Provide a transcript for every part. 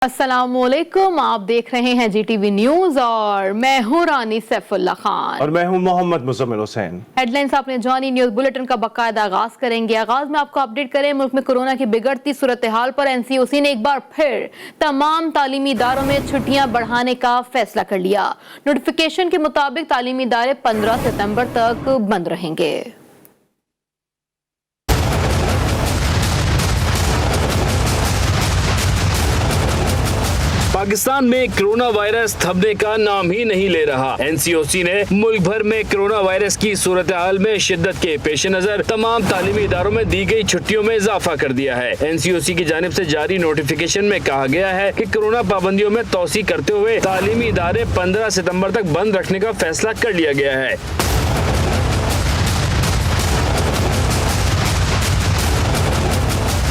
अस्सलामुअलैकुम, आप देख रहे हैं जीटीवी न्यूज और मैं हूं रानी सैफुल्ला खान और मैं हूं मोहम्मद मुजम्मिल हुसैन। हेडलाइंस आपने जानी। न्यूज बुलेटिन का बाकायदा आगाज करेंगे। आगाज में आपको अपडेट करें मुल्क में कोरोना की बिगड़ती सूरत हाल पर एनसीओसी ने एक बार फिर तमाम तालीमी इदारों में छुट्टियां बढ़ाने का फैसला कर लिया। नोटिफिकेशन के मुताबिक तालीमी इदारे 15 सितंबर तक बंद रहेंगे। पाकिस्तान में कोरोना वायरस थमने का नाम ही नहीं ले रहा। एनसीओसी ने मुल्क भर में कोरोना वायरस की सूरत हाल में शिद्दत के पेश नजर तमाम तालीमी इदारों में दी गई छुट्टियों में इजाफा कर दिया है। एनसीओसी की जानिब से जारी नोटिफिकेशन में कहा गया है कि कोरोना पाबंदियों में तोसी करते हुए तालीमी इदारे 15 सितम्बर तक बंद रखने का फैसला कर लिया गया है।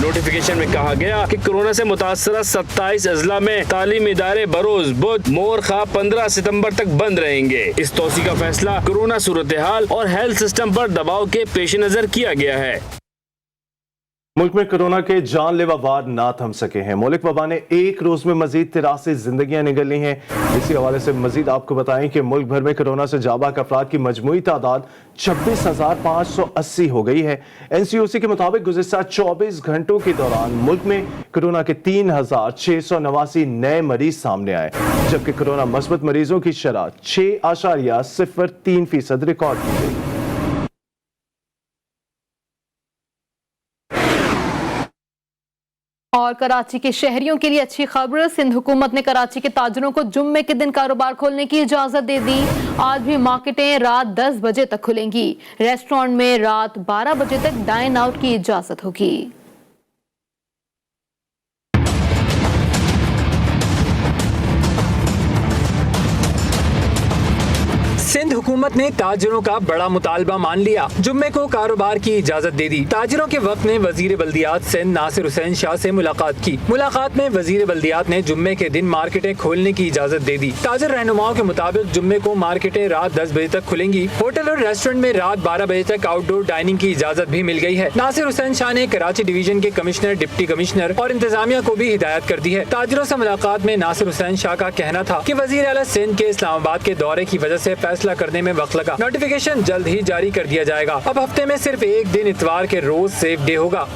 नोटिफिकेशन में कहा गया कि कोरोना से मुतासरा 27 अजला में तालीमी इदारे बरोज बुध मोर खा 15 सितंबर तक बंद रहेंगे। इस तोसी का फैसला कोरोना सूरत हाल और हेल्थ सिस्टम पर दबाव के पेश नजर किया गया है। मुल्क में कोरोना के जानलेवा वार ना थम सके हैं। मौलिक वबा ने एक रोज में मजीद 83 जिंदगियां निगल ली हैं। इसी हवाले से मजीद आपको बताएं कि मुल्क भर में कोरोना से जाबाक अफराद की मजमूई तादाद 26,580 हो गई है। एनसीओसी के मुताबिक गुज़िश्ता 24 घंटों के दौरान मुल्क में कोरोना के 3,689 नए मरीज सामने आए, जबकि कोरोना मस्बत मरीजों की शरह 6.03% रिकॉर्ड की गई। और कराची के शहरियों के लिए अच्छी खबर। सिंध हुकूमत ने कराची के ताजरों को जुम्मे के दिन कारोबार खोलने की इजाजत दे दी। आज भी मार्केटें रात 10 बजे तक खुलेंगी। रेस्टोरेंट में रात 12 बजे तक डाइन आउट की इजाजत होगी। सिंध हुकूमत ने ताजिरों का बड़ा मुतालबा मान लिया। जुम्मे को कारोबार की इजाजत दे दी। ताजिरों के वक्त ने वजीर बल्दियात सिंध नासिर हुसैन शाह से मुलाकात की। मुलाकात में वजीर बल्दियात ने जुम्मे के दिन मार्केटें खोलने की इजाजत दे दी। ताजिर रहनुमाओं के मुताबिक जुम्मे को मार्केटें रात 10 बजे तक खुलेंगी। होटल और रेस्टोरेंट में रात 12 बजे तक आउटडोर डाइनिंग की इजाजत भी मिल गई है। नासिर हुसैन शाह ने कराची डिवीजन के कमिश्नर, डिप्टी कमिश्नर और इंतजामिया को भी हिदायत कर दी है। ताजिरों से मुलाकात में नासिर हुसैन शाह का कहना था कि वजीर आला सिंध के इस्लामाबाद के दौरे की वजह से फैसला करने में वक्त लगा। नोटिफिकेशन जल्द ही जारी कर दिया जाएगा। अब हफ्ते में सिर्फ एक दिन इतवार के रोज सेफ डे होगा।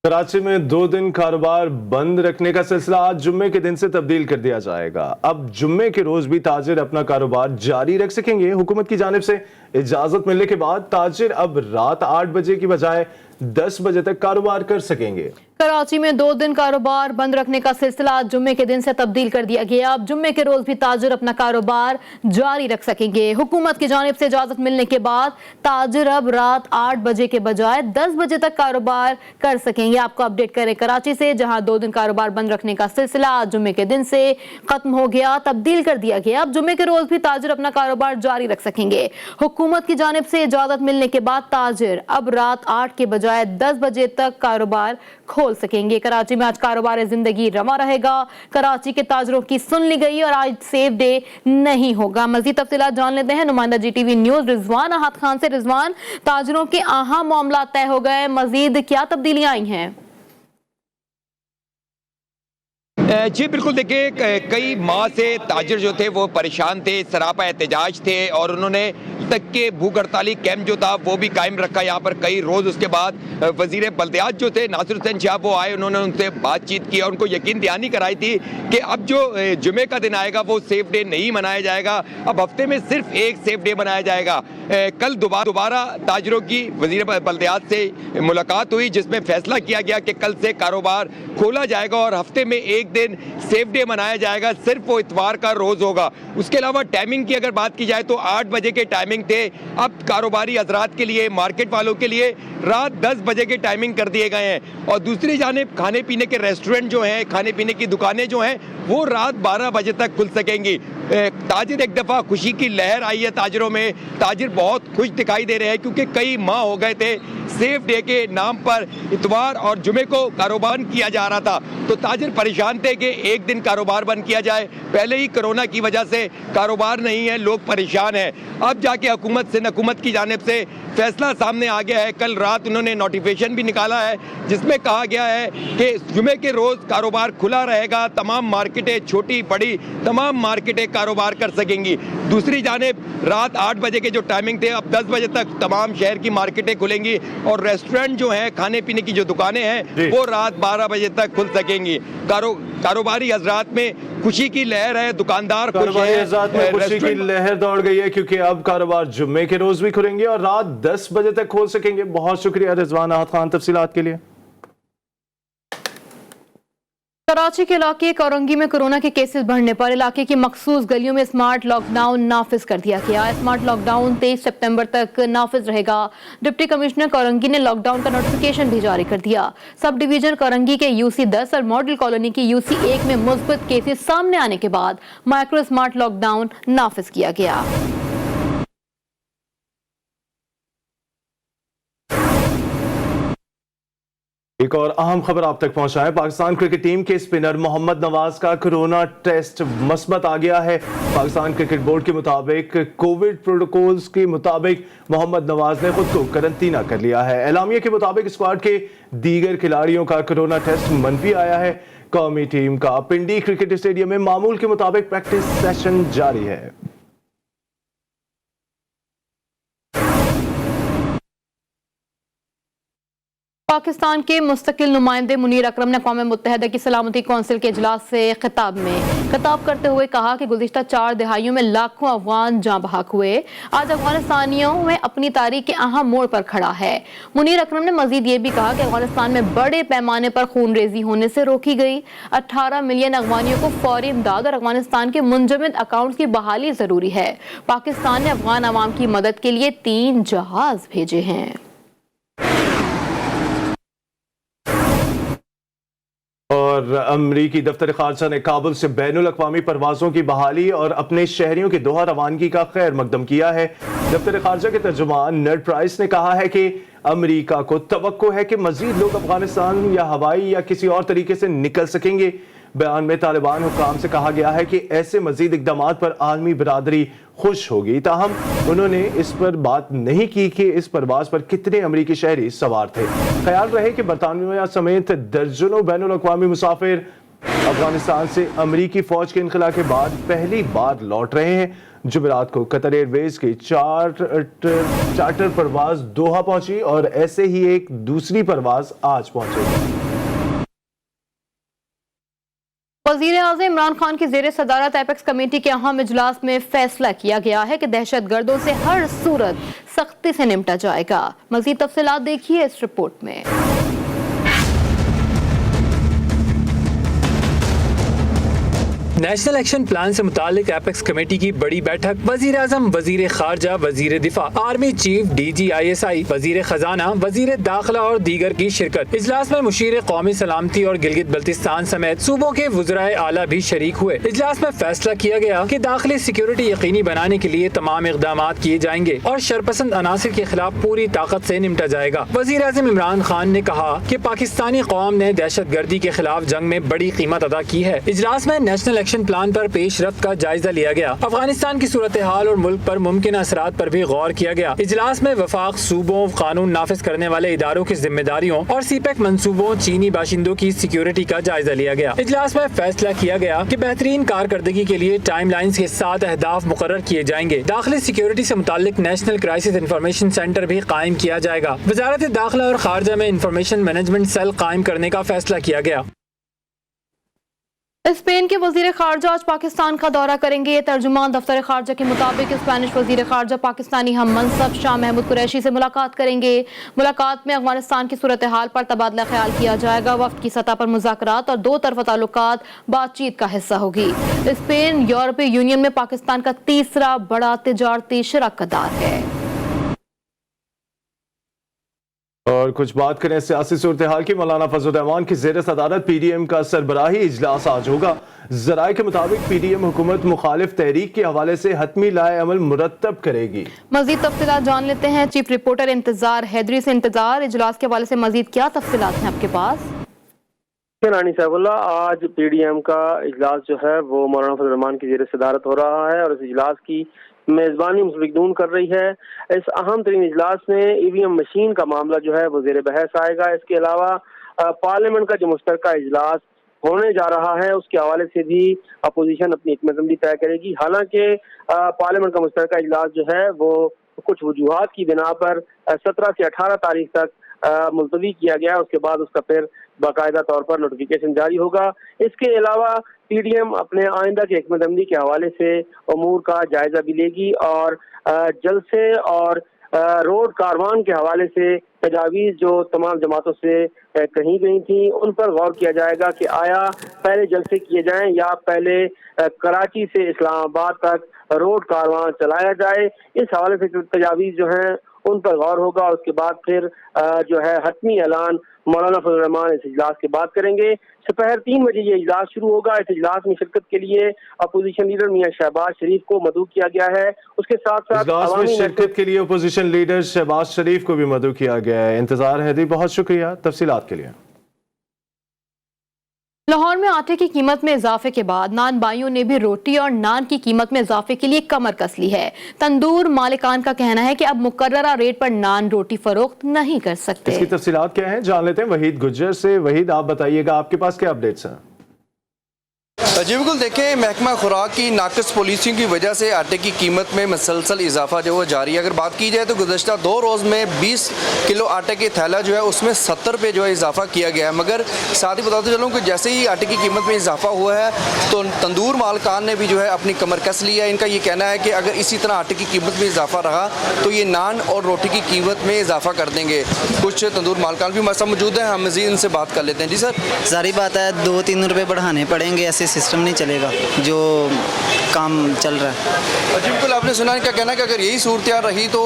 कराची में 2 दिन कारोबार बंद रखने का सिलसिला आज जुम्मे के दिन से तब्दील कर दिया जाएगा। अब जुम्मे के रोज भी ताजिर अपना कारोबार जारी रख सकेंगे। हुकूमत की जानिब से इजाजत मिलने के बाद ताजिर अब रात 8 बजे की बजाय 10 बजे तक कारोबार कर सकेंगे। कराची में 2 दिन कारोबार बंद रखने का सिलसिला आज जुम्मे के दिन से तब्दील कर दिया गया। अब जुम्मे के रोज भी ताजिर अपना कारोबार जारी रख सकेंगे। हुकूमत की जानिब से इजाजत मिलने के बाद ताजिर अब रात 8 बजे के बजाय 10 बजे तक कारोबार कर सकेंगे। आपको अपडेट करें कराची से, जहां 2 दिन कारोबार बंद रखने का सिलसिला आज जुम्मे के दिन से खत्म हो गया, तब्दील कर दिया गया। अब जुम्मे के रोज भी ताजिर अपना कारोबार जारी रख सकेंगे। हुकूमत की जानिब से इजाजत मिलने के बाद ताजिर अब रात 8 के बजाय 10 बजे तक कारोबार खोल सकेंगे। कराची में आज कारोबार जिंदगी रमा रहेगा। कराची के ताजरों की सुन ली गई और आज सेफ डे नहीं होगा। मजीद तफसीलात जान लेते हैं नुमाइंदा जीटीवी न्यूज रिजवान अहद खान से। रिजवान, ताजरों के अहम मामला तय हो गए, मजीद क्या तब्दीलियां आई हैं? जी बिल्कुल, देखिए कई माह से ताजिर जो थे वो परेशान थे, सरापा एहतजाज थे और उन्होंने तक के भूख हड़ताली कैंप जो था वो भी कायम रखा यहाँ पर कई रोज़। उसके बाद वजीर बल्दियात जो थे नासिर हुसैन शाह वो आए, उन्होंने उनसे बातचीत की और उनको यकीन दहानी कराई थी कि अब जो जुमे का दिन आएगा वो सेफ डे नहीं मनाया जाएगा। अब हफ्ते में सिर्फ एक सेफ डे मनाया जाएगा। कल दोबारा ताजिरों की वजीर बल्दियात से मुलाकात हुई, जिसमें फैसला किया गया कि कल से कारोबार खोला जाएगा और हफ्ते में एक दिन सेफ डे मनाया जाएगा। सिर्फ वो इतवार का रोज होगा। उसके अलावा टाइमिंग की अगर बात की जाए तो 8 बजे के टाइमिंग थे। अब कारोबारी हजरात के लिए, मार्केट वालों के लिए रात 10 बजे के टाइमिंग कर दिए गए हैं। और दूसरी जानिब खाने पीने के रेस्टोरेंट जो हैं, खाने पीने की दुकानें जो हैं, वो रात 12 बजे तक खुल सकेंगी। ताजिर एक दफ़ा खुशी की लहर आई है ताजिरों में। ताजिर बहुत खुश दिखाई दे रहे हैं क्योंकि कई माह हो गए थे सेफ डे के नाम पर इतवार और जुमे को कारोबार किया जा रहा था, तो ताजिर परेशान चाहते कि एक दिन कारोबार बंद किया जाए। पहले ही कोरोना की वजह से कारोबार नहीं है, लोग परेशान हैं। अब जाके हुकूमत से हुकूमत की जानिब से फैसला सामने आ गया है। कल रात उन्होंने नोटिफिकेशन भी निकाला है जिसमें कहा गया है कि जुमे के रोज़ कारोबार खुला रहेगा, तमाम मार्केटें छोटी बड़ी तमाम मार्केटें कारोबार कर सकेंगी। दूसरी जानिब रात 8 बजे के जो टाइमिंग थे अब 10 बजे तक तमाम शहर की मार्केटें खुलेंगी और रेस्टोरेंट जो हैं, खाने पीने की जो दुकानें हैं वो रात 12 बजे तक खुल सकेंगी। कारोबारी हजरात में खुशी की लहर है, दुकानदार खुश हैं, हजरात में खुशी की लहर दौड़ गई है क्योंकि अब कारोबार जुम्मे के रोज भी खुलेंगे और रात 10 बजे तक खोल सकेंगे। बहुत शुक्रिया रिजवान अहद खान तफसीलात के लिए। कराची के इलाके कोरंगी में कोरोना के केसेस बढ़ने पर इलाके की मखसूस गलियों में स्मार्ट लॉकडाउन नाफिज कर दिया गया। स्मार्ट लॉकडाउन 23 सितंबर तक नाफिज रहेगा। डिप्टी कमिश्नर कोरंगी ने लॉकडाउन का नोटिफिकेशन भी जारी कर दिया। सब डिवीजन कोरंगी के यूसी 10 और मॉडल कॉलोनी की यूसी 1 में मुस्बत केसेस सामने आने के बाद माइक्रो स्मार्ट लॉकडाउन नाफिज किया गया। एक और अहम खबर आप तक पहुंचाएं। पाकिस्तान क्रिकेट टीम के स्पिनर मोहम्मद नवाज का कोरोना टेस्ट मस्बत आ गया है। पाकिस्तान क्रिकेट बोर्ड के मुताबिक कोविड प्रोटोकॉल्स के मुताबिक मोहम्मद नवाज ने खुद को करंटीना कर लिया है। एलामिया के मुताबिक स्क्वाड के दीगर खिलाड़ियों का कोरोना टेस्ट मनफी आया है। कौमी टीम का पिंडी क्रिकेट स्टेडियम में मामूल के मुताबिक प्रैक्टिस सेशन जारी है। पाकिस्तान के मुस्तकिल नुमाइंदे मुनीर अकरम ने अक़वाम मुत्तहिदा की सलामती कौंसिल के इजलास से खिताब करते हुए कहा कि गुज़िश्ता 4 दहाइयों में लाखों अफगान जाँ बहक हुए। आज अफगानिस्तानियों में अपनी तारीख के अहम मोड़ पर खड़ा है। मुनीर अकरम ने मजीद ये भी कहा कि अफगानिस्तान में बड़े पैमाने पर खून रेजी होने से रोकी गई। 18 मिलियन अफगानियों को फौरी इमदाद और अफगानिस्तान के मुंजमद अकाउंट की बहाली जरूरी है। पाकिस्तान ने अफगान अवाम की मदद के लिए 3 जहाज भेजे हैं। और अमरीकी दफ्तर खारजा ने काबुल से बैनुल अक़वामी परवाज़ों की बहाली और अपने शहरियों की दोहा रवानगी का खैर मकदम किया है। दफ्तर खारजा के तर्जुमान नेड प्राइस ने कहा है कि अमरीका को तवक्को है कि मजीद लोग अफगानिस्तान या हवाई या किसी और तरीके से निकल सकेंगे। बयान में तालिबान हुक्काम से कहा गया है कि ऐसे मजीद इक़दाम पर आलमी बरादरी खुश होगी। ताहम उन्होंने इस पर बात नहीं की कि इस परवाज पर कितने अमरीकी शहरी सवार थे। ख्याल रहे कि बरतानिया समेत दर्जनों बैनुल अक़वामी मुसाफिर अफगानिस्तान से अमरीकी फौज के इनखला के बाद पहली बार लौट रहे हैं। जुमेरात को कतर एयरवेज की चार्टर परवाज दोहा पहुंची और ऐसे ही एक दूसरी परवाज आज पहुंचेगी। वज़ीर आज़म इमरान खान की ज़ेर सदारत एपेक्स कमेटी के अहम इजलास में फैसला किया गया है कि दहशतगर्दों से हर सूरत सख्ती से निपटा जाएगा। मज़ीद तफसीलात देखिए इस रिपोर्ट में। नेशनल एक्शन प्लान से मुतालिक एपेक्स कमेटी की बड़ी बैठक वजीर आजम, वजीर खारजा, वजीर दिफा, आर्मी चीफ, DGISI, वजीर खजाना, वजीर दाखिला और दीगर की शिरकत। इजलास में मुशीर कौमी सलामती और गिलगित बल्तिस्तान समेत सूबों के वज़राए आला भी शरीक हुए। इजलास में फैसला किया गया कि दाखिली सिक्योरिटी यकीनी बनाने के लिए तमाम इक़दाम किए जाएंगे और शरपसंद अनासिर के खिलाफ पूरी ताकत से निपटा जाएगा। वजीर आजम इमरान खान ने कहा कि पाकिस्तानी कौम ने दहशत गर्दी के खिलाफ जंग में बड़ी कीमत अदा की है। इजलास में नेशनल एक्शन प्लान पर पेशरफ्त का जायजा लिया गया। अफगानिस्तान की सूरत हाल और मुल्क पर मुमकिन असरात पर भी गौर किया गया। इजलास में वफाक सूबों, कानून नाफिज करने वाले इदारों की जिम्मेदारियों और सीपैक मंसूबों, चीनी बाशिंदों की सिक्योरिटी का जायजा लिया गया। इजलास में फैसला किया गया कि बेहतरीन कारकर्दगी के लिए टाइम लाइन्स के साथ अहदाफ मुकर्रर किए जाएंगे। दाखिली सिक्योरिटी से मुताल्लिक नेशनल क्राइसिस इंफॉर्मेशन सेंटर भी कायम किया जाएगा। वजारत दाखिला और खारजा में इंफॉर्मेशन मैनेजमेंट सेल कायम करने का फैसला किया गया। स्पेन के वजीर खारजा आज पाकिस्तान का दौरा करेंगे। तर्जुमान दफ्तर खारजा के मुताबिक स्पेनिश वजीर खारजा पाकिस्तानी हम मनसब शाह महमूद कुरैशी से मुलाकात करेंगे। मुलाकात में अफगानिस्तान की सूरत हाल पर तबादला ख्याल किया जाएगा। वफ्द की सतह पर मुज़ाकरात और 2 तरफ़ा ताल्लुकात बातचीत का हिस्सा होगी। स्पेन यूरोपीय यूनियन में पाकिस्तान का तीसरा बड़ा तिजारती शराकतदार है। और कुछ बात करें सियासी सूरत हाल की। मौलाना फजल रहमान की ज़ेर सदारत PDM का सरबराही इजलास आज होगा। ज़राए के मुताबिक PDM हुकूमत मुखालिफ तहरीक के हवाले से हतमी लाए अमल मुरत्तब करेगी। मजीद तफसीलात जान लेते हैं चीफ रिपोर्टर इंतजार हैदरी से। इंतजार, इजलास के हवाले से मजीद क्या तफसीलात हैं आपके पास? रानी सैफुल्लाह, आज पीडीएम का इजलास जो है वो मौलाना फजल रहमान की ज़ेर सदारत हो रहा है और इस इजलास की मेज़बानी मुस्लिम लीग नून कर रही है। इस अहम तरीन इजलास में ईवीएम मशीन का मामला जो है वो ज़ेर बहस आएगा। इसके अलावा पार्लियामेंट का जो मुश्तरका इजलास होने जा रहा है उसके हवाले से भी अपोजिशन अपनी हिकमत-अमली तय करेगी। हालांकि पार्लियामेंट का मुश्तरका इजलास जो है वो कुछ वजूहात की बिना पर 17 से 18 तारीख तक मुलतवी किया गया है। उसके बाद उसका फिर बाकायदा तौर पर नोटिफिकेशन जारी होगा। इसके अलावा पीडीएम अपने आइंदा के हिकमत अमली के हवाले से उमूर का जायजा भी लेगी और जलसे और रोड कारवान के हवाले से तजावीज़ जो तमाम जमातों से कही गई थी उन पर गौर किया जाएगा कि आया पहले जलसे किए जाएं या पहले कराची से इस्लामाबाद तक रोड कारवान चलाया जाए। इस हवाले से तजावीज़ जो हैं उन पर गौर होगा और उसके बाद फिर जो है हतमी ऐलान मौलाना फजल रहमान इस इजलास के बाद करेंगे। दोपहर 3 बजे ये इजलास शुरू होगा। इस इजलास में शिरकत के लिए अपोजिशन लीडर मियां शहबाज शरीफ को मदऊ किया गया है। उसके साथ साथ इजलास में शिरकत के लिए अपोजिशन लीडर शहबाज शरीफ को भी मदऊ किया गया है। इंतजार है दी, बहुत शुक्रिया तफसीलात के लिए। लाहौर में आटे की कीमत में इजाफे के बाद नान बाइयों ने भी रोटी और नान की कीमत में इजाफे के लिए कमर कस ली है। तंदूर मालिकान का कहना है कि अब मुकर्ररा रेट पर नान रोटी फरोख्त नहीं कर सकते। इसकी तफसीलात क्या है जान लेते हैं वहीद गुज्जर से। वहीद, आप बताइएगा, आपके पास क्या अपडेट्स हैं? जी बिल्कुल, देखें, महकमा खुराक की नाकस पॉलिसियों की वजह से आटे की कीमत में मसलसल इजाफा जो है जारी है। अगर बात की जाए तो गुज़श्ता 2 रोज़ में 20 किलो आटे की थैला जो है उसमें 70 रुपये जो है इजाफा किया गया है। मगर साथ ही बताते चलूँ कि जैसे ही आटे की कीमत में इजाफा हुआ है तो तंदूर मालकान ने भी जो है अपनी कमर कस ली है। इनका ये कहना है कि अगर इसी तरह आटे की कीमत में इजाफा रहा तो ये नान और रोटी की कीमत में इजाफा कर देंगे। कुछ तंदूर मालकान भी हमारे साथ मौजूद हैं, हम मज़ीद इनसे बात कर लेते हैं। जी सर, सारी बात है 2-3 रुपये बढ़ाने पड़ेंगे, ऐसे सिस्टम नहीं चलेगा जो काम चल रहा है। जी बिल्कुल, आपने सुना है, क्या कहना है कि अगर यही सूरत रही तो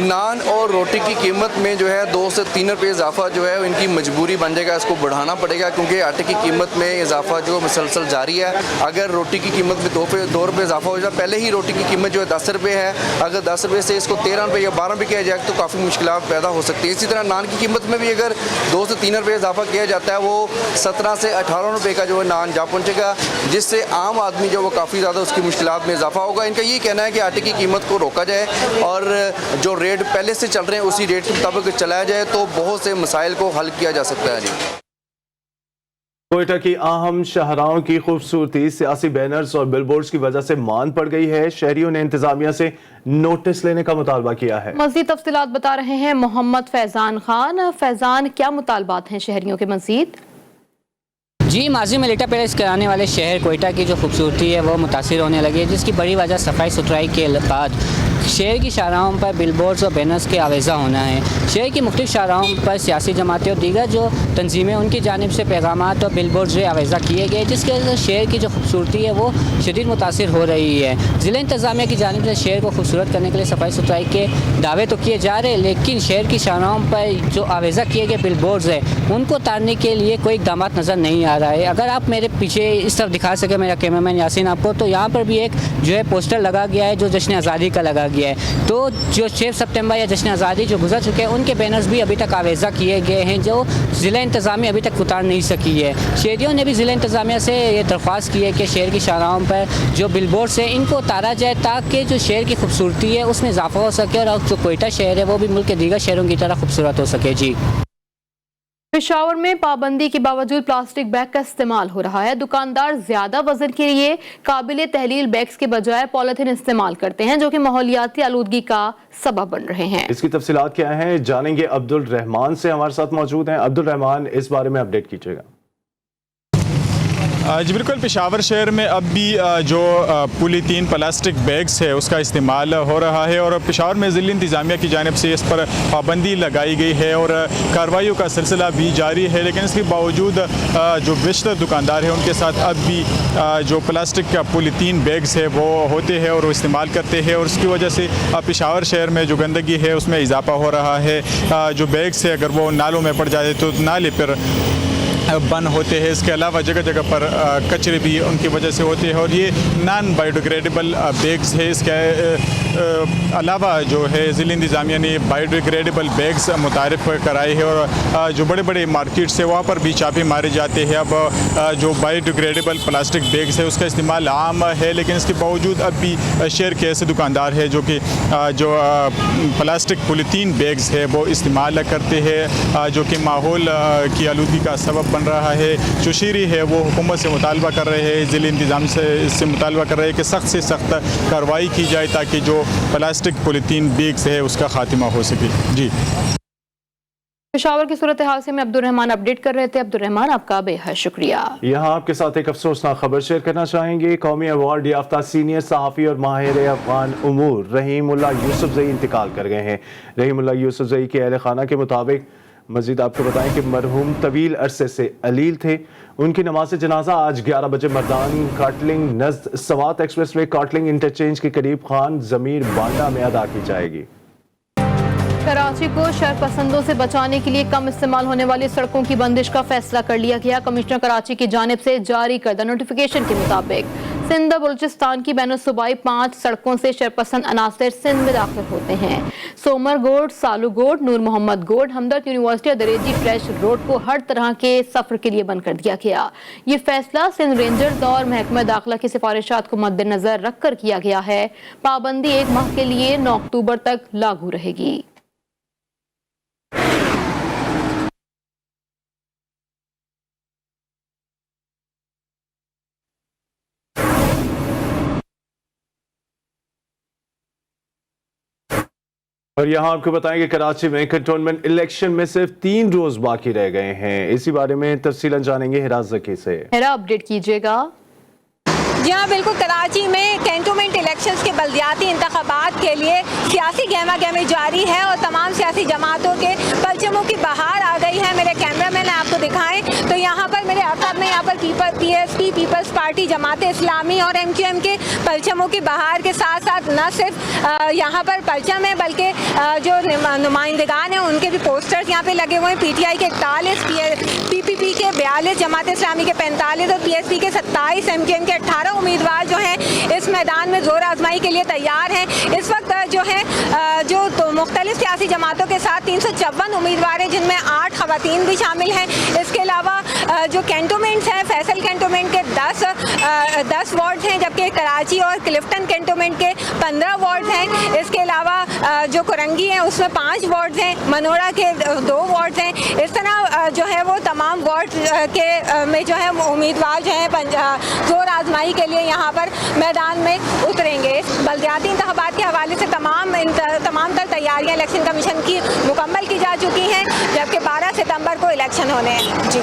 नान और रोटी की कीमत में जो है 2 से 3 रुपये इजाफा जो है इनकी मजबूरी बन जाएगा, इसको बढ़ाना पड़ेगा क्योंकि आटे की कीमत में इजाफा जो मुसलसल जारी है। अगर रोटी की कीमत में 2 रुपये इजाफा हो जाए, पहले ही रोटी की कीमत जो है 10 रुपये है, अगर 10 रुपये से इसको 13 रुपये या 12 रुपये किया जाए तो काफ़ी मुश्किलात पैदा हो सकती है। इसी तरह नान की कीमत में भी अगर 2 से 3 रुपये इजाफा किया जाता है वो 17 से 18 रुपये का जो है नान जा पहुँचेगा, जिससे आम आदमी जो वो काफ़ी ज़्यादा उसकी मुश्किलात में इजाफा होगा। इनका ये कहना है कि आटे की कीमत को रोका जाए और जो रेट पहले से चल रहे हैं उसी रेट के मुताबिक चलाया जाए तो बहुत से मसाइल को हल किया जा सकता है। जी, कोयटा की अहम शाहराहों की खूबसूरती सियासी बैनर्स और बिलबोर्ड्स की वजह से मांद पड़ गई है। शहरियों ने इंतजामिया से नोटिस लेने का मुतालबा किया है। मज़ीद तफसीलात बता रहे हैं मोहम्मद फैजान खान। फैजान, क्या मुतालबात हैं शहरियों के मज़ीद? जी, माजी में लिटा पैलेस कराने वाले शहर कोयटा की जो खूबसूरती है वो मुतासिर होने लगी है, जिसकी बड़ी वजह सफाई सुथराई के बाद शहर की शाहराहों पर बिलबोर्ड्स और बैनर्स के आवेज़ा होना है। शहर की मुख्तलिफ शाहराहों पर सियासी जमातें और दीगर जो तंजीमें उनकी जानिब से पैगामात और बिलबोर्ड्स आवेज़ा किए गए, जिसके वजह से शहर की जो खूबसूरती है वो शदीद मुतासिर हो रही है। ज़िला इंतज़ामिया की जानिब से शहर को खूबसूरत करने के लिए सफाई सुथराई के दावे तो किए जा रहे हैं, लेकिन शहर की शाहराहों पर जो आवेज़ा किए गए बिलबोर्ड्स है उनको उतारने के लिए कोई इक़दाम नज़र नहीं आ रहा है। अगर आप मेरे पीछे इस तरफ दिखा सके मेरा कैमरामैन यासीन आपको, तो यहाँ पर भी एक जो है पोस्टर लगा गया है जो जश्न आज़ादी का लगा गया है। तो जो 6 सितंबर या जश्न आज़ादी जो गुजर चुके हैं उनके बैनर्स भी अभी तक आवेज़ा किए गए हैं जो ज़िला इंतज़ामिया अभी तक उतार नहीं सकी है। शहरियों ने भी ज़िला इंतज़ामिया से ये दरख्वास्त की है कि शहर की शाहराहों पर जो बिलबोर्ड्स हैं इनको उतारा जाए ताकि जो शहर की खूबसूरती है उसमें इजाफा हो सके और जो कोयटा शहर है वो भी मुल्क के दीगर शहरों की तरह खूबसूरत हो सके। जी, पेशावर में पाबंदी के बावजूद प्लास्टिक बैग का इस्तेमाल हो रहा है। दुकानदार ज्यादा वजन के लिए काबिल तहलील बैग्स के बजाय पॉलिथीन इस्तेमाल करते हैं जो कि माहौलियाती आलूदगी का सबब बन रहे हैं। इसकी तफसीलात क्या हैं जानेंगे अब्दुल रहमान से, हमारे साथ मौजूद हैं। अब्दुल रहमान, इस बारे में अपडेट कीजिएगा। जी बिल्कुल, पेशावर शहर में अब भी जो पॉलीथीन प्लास्टिक बैग्स है उसका इस्तेमाल हो रहा है और पेशावर में ज़िला इंतज़ामिया की जानिब से इस पर पाबंदी लगाई गई है और कार्रवाइयों का सिलसिला भी जारी है। लेकिन इसके बावजूद जो बेशतर दुकानदार हैं उनके साथ अब भी जो प्लास्टिक का पॉलीथीन बैग्स है वो होते हैं और वो इस्तेमाल करते हैं और उसकी वजह से पेशावर शहर में जो गंदगी है उसमें इजाफा हो रहा है। जो बैग्स है अगर वो नालों में पड़ जाए तो नाले पर बन होते हैं। इसके अलावा जगह जगह पर कचरे भी उनकी वजह से होते हैं और ये नॉन बायोडिग्रेडेबल बैग्स है। इसके अलावा जो है ज़िला इंतज़ामिया ने बायोडिग्रेडेबल बैग्स मुतारिफ कराए हैं और जो बड़े बड़े मार्केट्स है वहाँ पर भी छापे मारे जाते हैं। अब जो बायोडिग्रेडेबल प्लास्टिक बैग्स है उसका इस्तेमाल आम है, लेकिन इसके बावजूद अब भी शहर के ऐसे दुकानदार है जो कि जो प्लास्टिक पॉलीथीन बैग्स है वो इस्तेमाल करते हैं, जो कि माहौल की आलूगी का सबब बन रहा है। जो शहरी है वो हुकूमत से मुतालबा कर रहे हैं, ज़िला इंतज़ाम से इससे मुतालबा कर रहे हैं कि सख्त से सख्त कार्रवाई की जाए ताकि जो प्लास्टिक पॉलीथीन बैग्स है उसका खात्मा हो सके। जी, पेशावर की सूरत हाल से मैं अब्दुल रहमान अपडेट कर रहे थे। अब्दुल रहमान, आपका बेहद शुक्रिया। यहाँ आपके साथ एक अफसोसनाक खबर शेयर करना चाहेंगे। कौमी अवार्ड याफ्ता सीनियर सहाफ़ी और माहिर अफ़गान उमूर रहीमुल्लाह यूसुफज़ई इंतकाल कर गए हैं। रहीमुल्लाह यूसुफज़ई के अहल खाना के मुताबिक मजीद आपको बताएं कि मरहूम तवील अरसे से अलील थे। उनकी नमाज जनाजा आज 11 बजे मर्दान काटलिंग नज़द Swat expressway Katlang interchange के करीब खान ज़मीर बांडा में अदा की जाएगी। कराची को शरपसंदों से बचाने के लिए कम इस्तेमाल होने वाली सड़कों की बंदिश का फैसला कर लिया गया। कमिश्नर कराची की जानिब से जारी करदा नोटिफिकेशन के मुताबिक सिंध बलूचिस्तान की बैनुल-सूबाई 5 सड़कों से शरपसंद अनासर सिंध में दाखिल होते हैं। सोमर गोड, सालू गोड, नूर मोहम्मद गोड, हमदर्द यूनिवर्सिटी और दरेजी ट्रेश रोड को हर तरह के सफर के लिए बंद कर दिया गया। ये फैसला सिंध रेंजर्स और महकमा दाखिला की सिफारिशात को मद्देनजर रखकर किया गया है। पाबंदी 1 माह के लिए 9 अक्टूबर तक लागू रहेगी। और यहाँ आपको बताएं कि कराची में कंटोनमेंट इलेक्शन में सिर्फ 3 रोज बाकी रह गए हैं। इसी बारे में तफसीलन जानेंगे हिराज ज़की से। हेरा, अपडेट कीजिएगा। जी हाँ, बिल्कुल। कराची में कैंटोनमेंट इलेक्शंस के बल्दियाती इंतखाबात के लिए सियासी गहमा गहमी जारी है और तमाम सियासी जमातों के परचमों की बहार आ गई है। मेरे कैमरा मैन आपको दिखाएं तो यहाँ पर मेरे आसाब में यहाँ पर PSP peoples party, Jamaat Islami और MQM के परचमों की बहार के साथ साथ न सिर्फ यहाँ पर परचम है बल्कि जो नुमाइंदगान हैं उनके भी पोस्टर्स यहाँ पे लगे हुए हैं। PTI के 41, PPP के 42, जमात इस्लामी के 45 और PSP के 27, MQM के 18 उम्मीदवार जो हैं इस मैदान में जोर आजमाई के लिए तैयार हैं। इस वक्त जो है जो तो मुख्तलिफ सियासी जमातों के साथ 354 उम्मीदवार हैं जिनमें 8 खवातीन भी शामिल हैं। इसके अलावा जो कैंटोनमेंट्स हैं, फैसल कैंटोनमेंट के 10 वार्ड्स हैं, जबकि कराची और क्लिफ्टन कैंटोनमेंट के 15 वार्ड्स हैं। इसके अलावा जो कोरंगी है उसमें 5 वार्ड्स हैं, मनोड़ा के 2 वार्ड्स हैं। इस तरह जो है वो तमाम वार्ड के में जो है उम्मीदवार जो है जोर आजमाई के लिए यहाँ पर मैदान में उतरेंगे। बल्दियाती इंतखाबात के हवाले से तमाम तर तैयारियाँ इलेक्शन कमीशन की मुकम्मल की जा चुकी हैं, जबकि 12 सितंबर को इलेक्शन होने हैं। जी,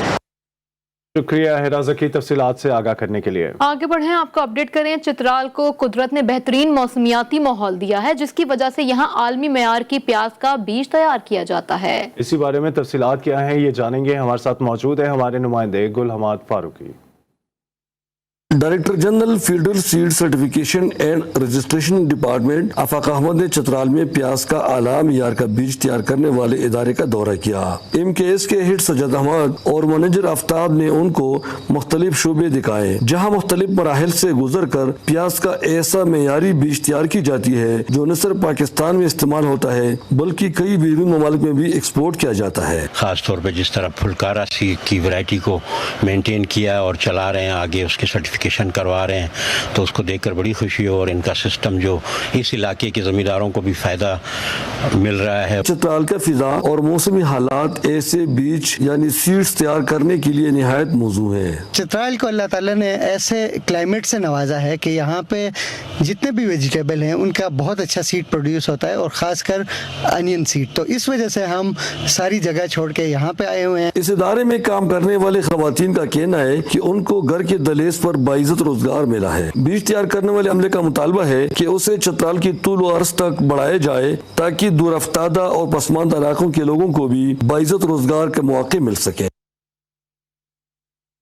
शुक्रिया हिरा ज़की तफसीलात से आगाह करने के लिए। आगे बढ़ें, आपको अपडेट करें। चित्राल को कुदरत ने बेहतरीन मौसमियाती माहौल दिया है जिसकी वजह से यहाँ आलमी मेयार की प्याज का बीज तैयार किया जाता है। इसी बारे में तफसीलात क्या है ये जानेंगे। हमारे साथ मौजूद है हमारे नुमाइंदे Gul Hammad Farooqui. Director general federal seed certification and registration department Afaq Ahmad ने चित्राल में प्याज का आला मियार का बीज तैयार करने वाले इदारे का दौरा किया। MKS के हेड सज्जद अहमद और मैनेजर आफ्ताब ने उनको मुख्तलिफ शोबे दिखाए जहाँ मुख्तलिफ मराहिल से गुजर कर प्याज का ऐसा मेयारी बीज तैयार की जाती है जो न सिर्फ पाकिस्तान में इस्तेमाल होता है बल्कि कई बैरून ममालिक में भी एक्सपोर्ट किया जाता है। खास तौर पर जिस तरह फुलकारा सी की वैरायटी को मेंटेन किया और चला रहे हैं, आगे उसके सर्टिफिकेशन करवा रहे हैं, तो उसको देखकर बड़ी खुशी हो और इनका सिस्टम जो इस इलाके के जमींदारों को भी फायदा मिल रहा है। चित्राल का फिजा और मौसमी हालात ऐसे बीज यानी सीड्स तैयार करने के लिए निहायत मौजू है। चित्राल को अल्लाह ताला ने ऐसे क्लाइमेट से नवाजा है कि यहाँ पे जितने भी वेजिटेबल हैं उनका बहुत अच्छा सीड प्रोड्यूस होता है और खासकर अनियन सीड। तो इस वजह से हम सारी जगह छोड़ के यहाँ पे आए हुए हैं। इस इदारे में काम करने वाले खवातीन का कहना है कि उनको घर के दहलीज पर बाइज्जत रोजगार मिला है। बीज तैयार करने वाले अमले का मुतालबा है कि उसे चित्राल की तूल व अर्ज तक बढ़ाया जाए ताकि दूरअफ्तादा और पसमानदा इलाकों के लोगों को भी बाइज्जत रोजगार के मौके मिल सके।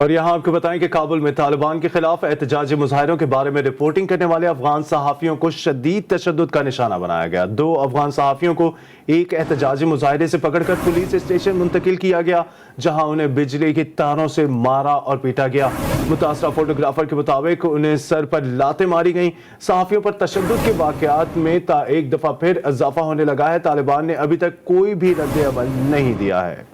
और यहाँ आपको बताएं कि काबुल में तालिबान के खिलाफ एहतजाजी मुजाहिरों के बारे में रिपोर्टिंग करने वाले अफगान सहाफ़ियों को शदीद तशद्दुद का निशाना बनाया गया। 2 अफगान सहाफ़ियों को एक एहतजाजी मुजाहिरे से पकड़कर पुलिस स्टेशन मुंतकिल किया गया, जहां उन्हें बिजली की तारों से मारा और पीटा गया। मुतासरा फोटोग्राफर के मुताबिक उन्हें सर पर लातें मारी गईं। सहाफ़ियों पर तशद्दुद के वाक़यात में एक दफ़ा फिर इजाफा होने लगा है। तालिबान ने अभी तक कोई भी रद्द-ए-अमल नहीं दिया है।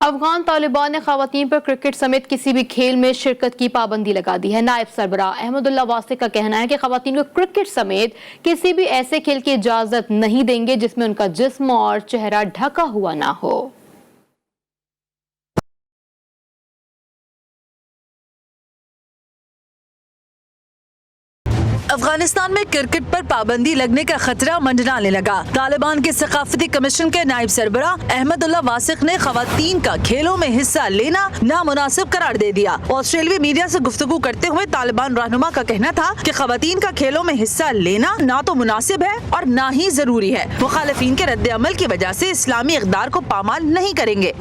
अफगान तालिबान ने खवातीन पर क्रिकेट समेत किसी भी खेल में शिरकत की पाबंदी लगा दी है। नायब सरबराह अहमदुल्ला वासिक का कहना है कि खवातीन को क्रिकेट समेत किसी भी ऐसे खेल की इजाजत नहीं देंगे जिसमें उनका जिस्म और चेहरा ढका हुआ ना हो। अफगानिस्तान में क्रिकेट पर पाबंदी लगने का खतरा मंडराने लगा। तालिबान के सकाफती कमीशन के नायब सरबराह अहमदुल्ला वासिक ने खवातीन का खेलों में हिस्सा लेना नामुनासिब करार दे दिया। ऑस्ट्रेलियाई मीडिया से गुफ्तगू करते हुए तालिबान रहनुमा का कहना था कि खवातीन का खेलों में हिस्सा लेना ना तो मुनासिब है और ना ही जरूरी है। मुखालिफिन के रद्द अमल की वजह से इस्लामी इक़दार को पामाल नहीं करेंगे।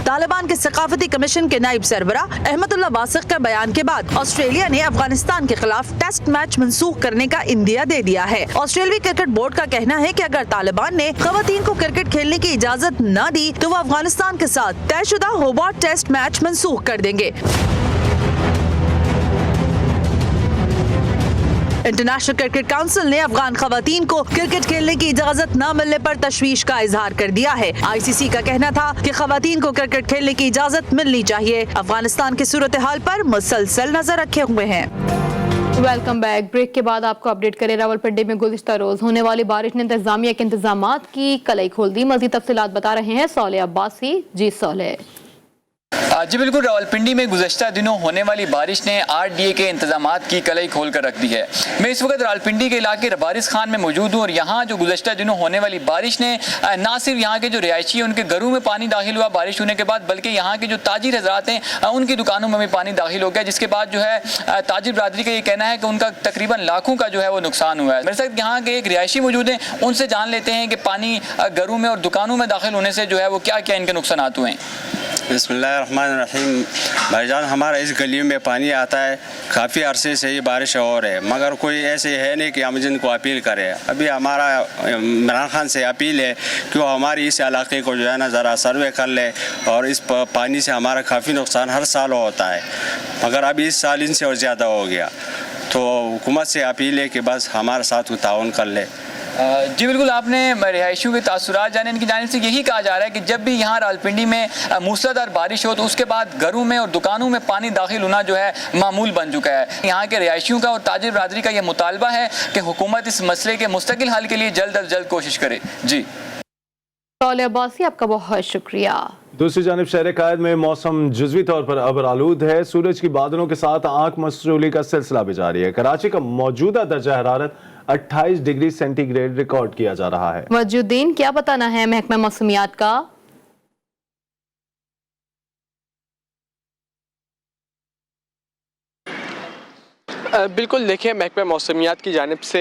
तालिबान के सकाफती कमीशन के नायब सरबराह अहमदुल्ला वासिक के बयान के बाद ऑस्ट्रेलिया ने अफगानिस्तान के खिलाफ टेस्ट मैच मंसूख करने का इंदिया दे दिया है। ऑस्ट्रेलियाई क्रिकेट बोर्ड का कहना है कि अगर तालिबान ने खवातीन को क्रिकेट खेलने की इजाजत न दी तो वो अफगानिस्तान के साथ तयशुदा होबार्ट टेस्ट मैच मंसूख कर देंगे। इंटरनेशनल क्रिकेट काउंसिल ने अफगान खवातीन को क्रिकेट खेलने की इजाजत न मिलने पर तशवीश का इजहार कर दिया है। ICC का कहना था कि खवातीन को क्रिकेट खेलने की इजाजत मिलनी चाहिए। अफगानिस्तान की सूरत हाल पर मुसलसल नजर रखे हुए हैं। Welcome back. ब्रेक के बाद आपको अपडेट करें। रावलपिंडी में गुज़िश्ता रोज होने वाली बारिश ने इंतजामिया के इंतजामात की कलई खोल दी। मज़ीद तफसीलात बता रहे हैं सोले अब्बासी। जी सोले। जी बिल्कुल, रावलपिंडी में गुज़श्ता दिनों होने वाली बारिश ने RDA के इंतजामात की कलई खोल कर रख दी है। मैं इस वक्त रावलपिंडी के इलाके रबारिस खान में मौजूद हूँ और यहाँ जो गुज़श्ता दिनों होने वाली बारिश ने ना सिर्फ यहाँ के जो रिहायशी हैं उनके घरों में पानी दाखिल हुआ बारिश होने के बाद, बल्कि यहाँ के जो ताजिर हजरात हैं उनकी दुकानों में भी पानी दाखिल हो गया, जिसके बाद जो है ताजिर बरादरी का ये कहना है कि उनका तकरीबन लाखों का जो है वो नुकसान हुआ है। मेरे साथ यहाँ के एक रिहायशी मौजूद हैं, उनसे जान लेते हैं कि पानी घरों में और दुकानों में दाखिल होने से जो है वो क्या क्या इनके नुकसान हुए हैं। बिस्मिल्लाहिर्रहमानिर्रहीम। भाईजान, हमारा इस गली में पानी आता है, काफ़ी अरसे से ये बारिश और है, मगर कोई ऐसे है नहीं कि हम जिनको अपील करें। अभी हमारा इमरान खान से अपील है कि वो हमारी इस इलाके को जो है ना ज़रा सर्वे कर ले, और इस पानी से हमारा काफ़ी नुकसान हर साल होता है, मगर अभी इस साल इनसे और ज़्यादा हो गया। तो हुकूमत से अपील है कि बस हमारे साथ ताउन कर ले। जी बिल्कुल, आपने रिहायशियों के तासुरात जाने, इनकी जानिब से यही कहा जा रहा है कि जब भी यहाँ रावलपिंडी में मूसलाधार बारिश हो तो उसके बाद घरों में और दुकानों में पानी दाखिल होना जो है मामूल बन चुका है। यहाँ के रिहायशियों का और ताजिर बरादरी का यह मुतालबा है कि हुकूमत इस मसले के मुस्तकिल हल के लिए जल्द अज जल्द कोशिश करे। जी सोले अब्बासी, आपका बहुत शुक्रिया। दूसरी जानिब शहर कायद में मौसम जुज़वी तौर पर अबर आलूद है। सूरज की बादलों के साथ आंख मसरूली का सिलसिला भी जारी है। कराची का मौजूदा दर्जा हरारत 28 डिग्री सेंटीग्रेड रिकॉर्ड किया जा रहा है। वजूद्दीन, क्या बताना है महकमा मौसमियात का? बिल्कुल, देखिए, महकमा मौसमियात की जानिब से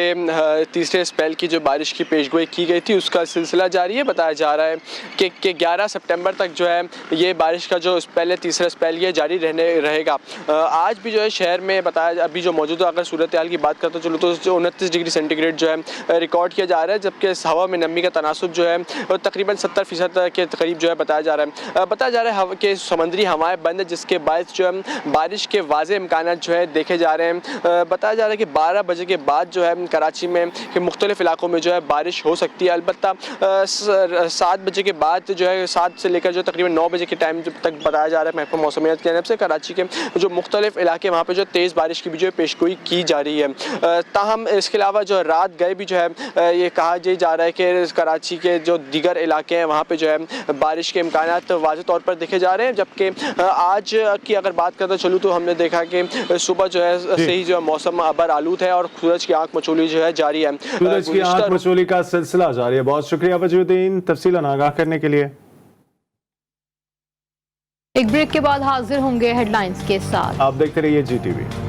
तीसरे स्पेल की जो बारिश की पेशगोई की गई थी उसका सिलसिला जारी है। बताया जा रहा है कि 11 सितंबर तक जो है ये बारिश का जो स्पेल है, तीसरा स्पेल, ये जारी रहेगा। आज भी जो है शहर में बताया, अभी जो मौजूदा अगर सूरत हाल की बात करते चलो तो 29 डिग्री सेंटीग्रेड जो है रिकॉर्ड किया जा रहा है, जबकि हवा में नमी का तनासुब जो है तकरीबन 70% के करीब जो है बताया जा रहा है कि समंदरी हवाएँ बंद है, जिसके बायस जो है बारिश के वाज़े इम्कान जो है देखे जा रहे हैं। बताया जा रहा है कि 12 बजे के बाद जो है कराची में के मुख्तलिफ इलाकों में जो है बारिश हो सकती है। अलबत्ता 7 बजे के बाद जो है 7 से लेकर जो तकरीबन 9 बजे के टाइम तक बताया जा रहा है महकमा मौसमियात की जानिब से कराची के जो मुख्तलिफ इलाके वहाँ पर जो तेज़ बारिश की भी जो है पेशगोई की जा रही है। ताहम इसके अलावा जो रात गए भी जो है ये कहा जा रहा है कि कराची के जो दीगर इलाके हैं वहाँ पर जो है बारिश के इम्कानात वाज़ेह तौर पर देखे जा रहे हैं। जबकि आज की अगर बात करते चलूँ तो हमने देखा कि सुबह जो है से ही जो मौसम अबर आलूद है और सूरज की आंख मचोली जो है जारी है। सूरज की आंख मचोली का सिलसिला जारी है। बहुत शुक्रिया वजूद्दीन तफसीलन आगाह करने के लिए। एक ब्रेक के बाद हाजिर होंगे हेडलाइंस के साथ। आप देखते रहिए GTV।